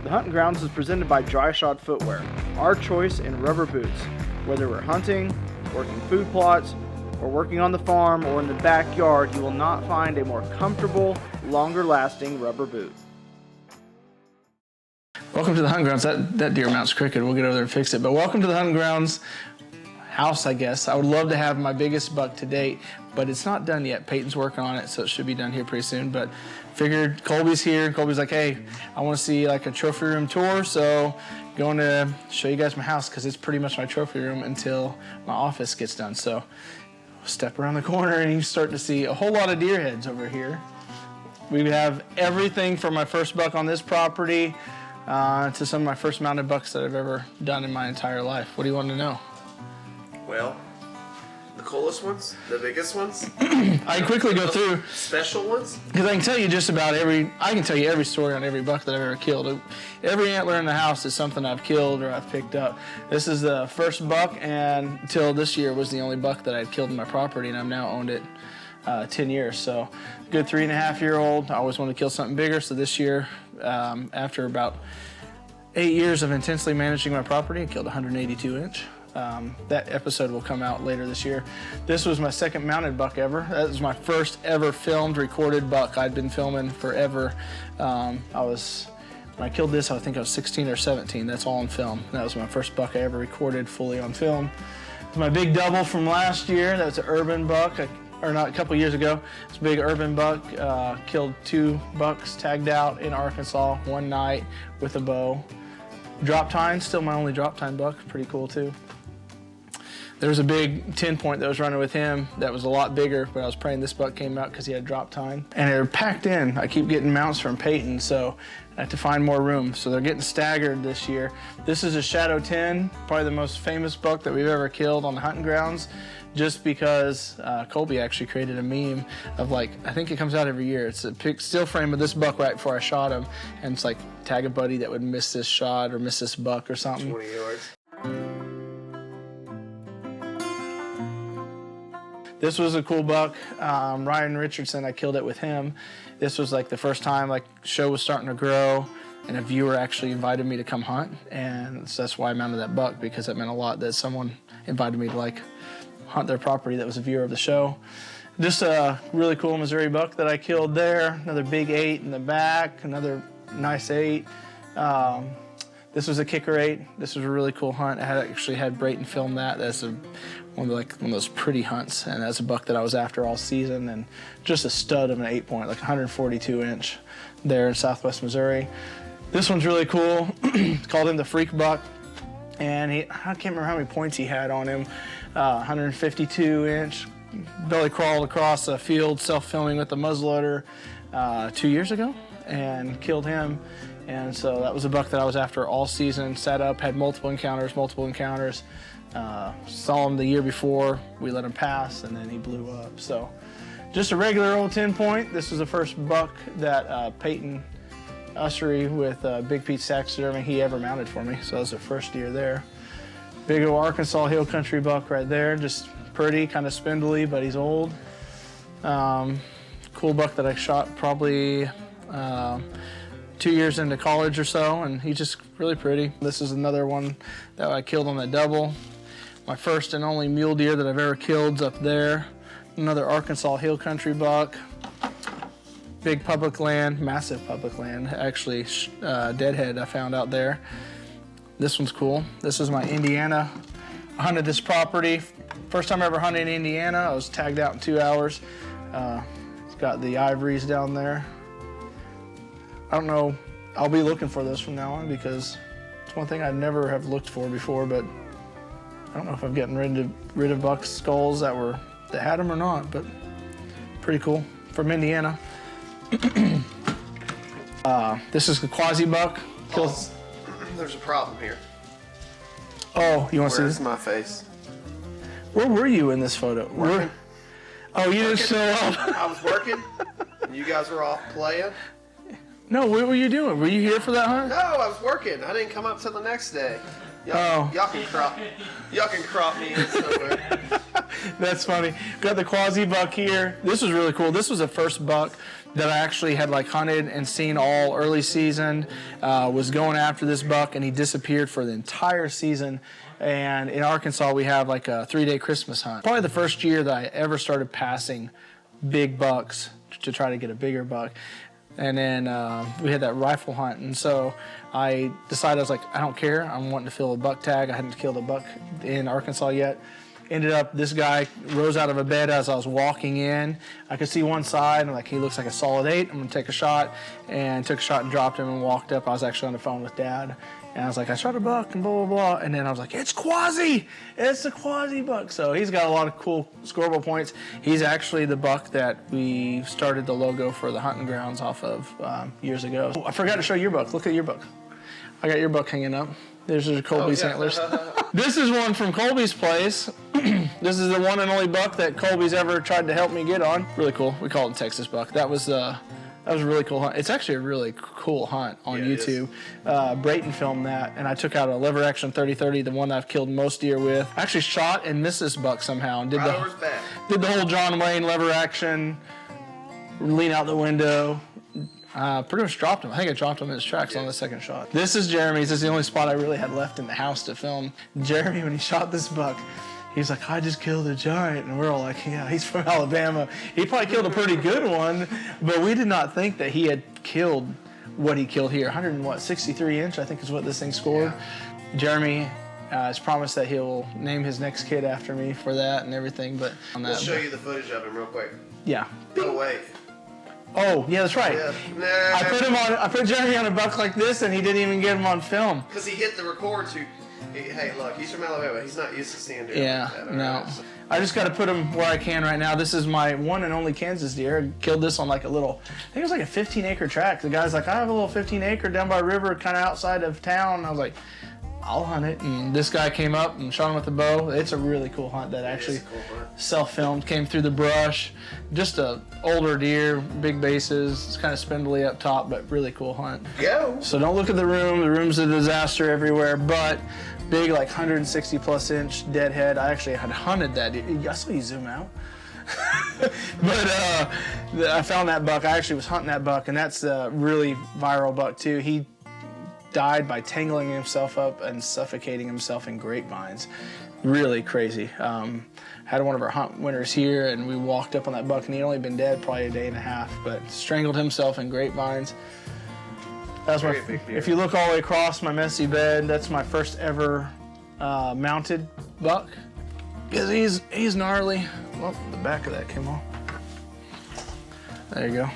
The Hunting Grounds is presented by Dryshod Footwear, our choice in rubber boots. Whether we're hunting, working food plots, or working on the farm or in the backyard, you will not find a more comfortable, longer-lasting rubber boot. Welcome to the Hunting Grounds. That deer mount's crooked. We'll get over there and fix it. But welcome to the Hunting Grounds house, I guess. I would love to have my biggest buck to date, but it's not done yet. Peyton's working on it, so it should be done here pretty soon. But figured Colby's here. Colby's like, hey, I want to see like a trophy room tour, so going to show you guys my house because it's pretty much my trophy room until my office gets done. So step around the corner and you start to see a whole lot of deer heads over here. We have everything from my first buck on this property to some of my first mounted bucks that I've ever done in my entire life. What do you want to know? Well, the coolest ones, the biggest ones. I can quickly go through special ones because I can tell you just about I can tell you every story on every buck that I've ever killed. Every antler in the house is something I've killed or I've picked up. This is the first buck, and until this year was the only buck that I'd killed in my property, and I've now owned it 10 years. So good 3.5-year-old. I always wanted to kill something bigger, so this year, after about 8 years of intensely managing my property, I killed a 182-inch. That episode will come out later this year. This was my second mounted buck ever. That was my first ever filmed, recorded buck. I'd been filming forever. When I killed this, I think I was 16 or 17. That's all on film. That was my first buck I ever recorded fully on film. My big double from last year, that was an urban buck, or not, a couple years ago. It's a big urban buck. Killed 2 bucks, tagged out in Arkansas one night with a bow. Drop tine, still my only drop tine buck. Pretty cool too. There was a big 10-point that was running with him that was a lot bigger, but I was praying this buck came out because he had drop tine. And they're packed in. I keep getting mounts from Peyton, so I have to find more room. So they're getting staggered this year. This is a Shadow 10, probably the most famous buck that we've ever killed on the Hunting Grounds, just because Colby actually created a meme of like, I think it comes out every year. It's a still frame of this buck right before I shot him, and it's like, tag a buddy that would miss this shot or miss this buck or something. 20 yards. This was a cool buck. Ryan Richardson, I killed it with him. This was like the first time like show was starting to grow and a viewer actually invited me to come hunt. And so that's why I mounted that buck, because it meant a lot that someone invited me to like hunt their property that was a viewer of the show. Just a really cool Missouri buck that I killed there. Another big 8 in the back, another nice 8. This was a kicker 8. This was a really cool hunt. I actually had Brayton film that. That's one of those pretty hunts, and that's a buck that I was after all season, and just a stud of an 8-point, like 142-inch there in Southwest Missouri. This one's really cool. Called him the Freak Buck, and I can't remember how many points he had on him. 152-inch, belly crawled across a field self-filming with the muzzleloader 2 years ago, and killed him. And so that was a buck that I was after all season, set up, had multiple encounters. Saw him the year before, we let him pass, and then he blew up. So just a regular old 10-point. This was the first buck that Peyton Ussery with Big Pete Taxidermy, he ever mounted for me. So that was the first deer there. Big old Arkansas Hill Country buck right there, just pretty, kind of spindly, but he's old. Cool buck that I shot probably 2 years into college or so, and he's just really pretty. This is another one that I killed on the double. My first and only mule deer that I've ever killed's up there. Another Arkansas Hill Country buck. Big public land, massive public land, actually deadhead I found out there. This one's cool. This is my Indiana. I hunted this property. First time I ever hunted in Indiana. I was tagged out in 2 hours. It's got the ivories down there. I don't know, I'll be looking for those from now on because it's one thing I'd never have looked for before, but I don't know if I'm getting rid of buck skulls that had them or not, but pretty cool. From Indiana. This is the Quasi buck. There's a problem here. Oh, you want to see Where's this? my face? Where were you in this photo? Oh, you just show up. I was working, and you guys were off playing. No, what were you doing? Were you here for that hunt? No, I was working. I didn't come up till the next day. Y'all can crop me in somewhere. That's funny. Got the Quasi buck here. This was really cool. This was the first buck that I actually had like hunted and seen all early season, was going after this buck, and he disappeared for the entire season. And in Arkansas, we have like a 3-day Christmas hunt. Probably the first year that I ever started passing big bucks to try to get a bigger buck. And then we had that rifle hunt, and so I decided, I was like, I don't care, I'm wanting to fill a buck tag. I hadn't killed a buck in Arkansas yet. Ended up, this guy rose out of a bed as I was walking in. I could see one side, and like, he looks like a solid 8. I'm gonna take a shot, and took a shot and dropped him and walked up. I was actually on the phone with Dad, and I was like, I shot a buck and blah, blah, blah. And then I was like, it's Quasi! It's a Quasi buck. So he's got a lot of cool scoreable points. He's actually the buck that we started the logo for the hunting grounds off of years ago. Oh, I forgot to show your buck. Look at your buck. I got your buck hanging up. There's Colby's antlers. This is one from Colby's place. This is the one and only buck that Colby's ever tried to help me get on. Really cool. We call it Texas buck. That was a really cool hunt. It's actually a really cool hunt on YouTube. Brayton filmed that, and I took out a lever action 30-30, the one I've killed most deer with. I actually shot and missed this buck somehow, and did the whole John Wayne lever action, lean out the window. Pretty much dropped him. I think I dropped him in his tracks on the second shot. This is Jeremy's. This is the only spot I really had left in the house to film. Jeremy, when he shot this buck, he's like, I just killed a giant. And we're all like, yeah, he's from Alabama. He probably killed a pretty good one, but we did not think that he had killed what he killed here. 163 inch, I think is what this thing scored. Yeah. Jeremy has promised that he'll name his next kid after me for that and everything. But we'll show you the footage of him real quick. Yeah. No way. Oh, yeah, that's right. Yeah. I put Jeremy on a buck like this, and he didn't even get him on film. Because he hit the record too. Hey, look, he's from Alabama. He's not used to seeing deer. Yeah, like that, no. Right? So. I just got to put him where I can right now. This is my one and only Kansas deer. I killed this on like a little, I think it was like a 15-acre tract. The guy's like, I have a little 15-acre down by a river, kind of outside of town. And I was like, I'll hunt it. And this guy came up and shot him with a bow. It's a really cool hunt that actually self-filmed, came through the brush. Just a older deer, big bases. It's kind of spindly up top, but really cool hunt. Go. So don't look at the room. The room's a disaster everywhere, but big, like 160 plus inch dead head. I actually had hunted that deer. I saw you zoom out. But I found that buck. I actually was hunting that buck, and that's a really viral buck too. He died by tangling himself up and suffocating himself in grapevines. Really crazy. Had one of our hunt winners here, and we walked up on that buck, and he'd only been dead probably a day and a half, but strangled himself in grapevines. That's my. If you look all the way across my messy bed, that's my first ever mounted buck. Because he's gnarly. Well, the back of that came off. There you go.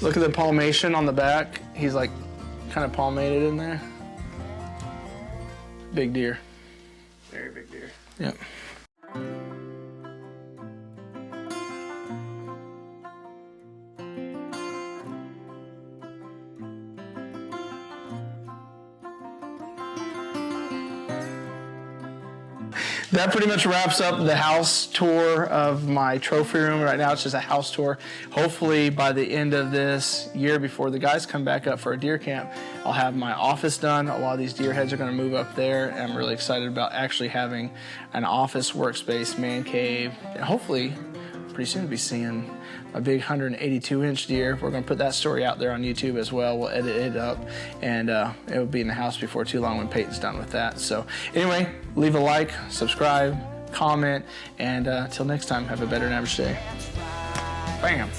Look at the palmation on the back. He's like kind of palmated in there. Big deer. Very big deer. Yep. That pretty much wraps up the house tour of my trophy room. Right now it's just a house tour. Hopefully by the end of this year, before the guys come back up for a deer camp, I'll have my office done. A lot of these deer heads are going to move up there, and I'm really excited about actually having an office workspace, man cave, and hopefully pretty soon to be seeing a big 182-inch deer. We're going to put that story out there on YouTube as well. We'll edit it up, and it will be in the house before too long when Peyton's done with that. So anyway, leave a like, subscribe, comment, and until next time, have a better than average day. Bam.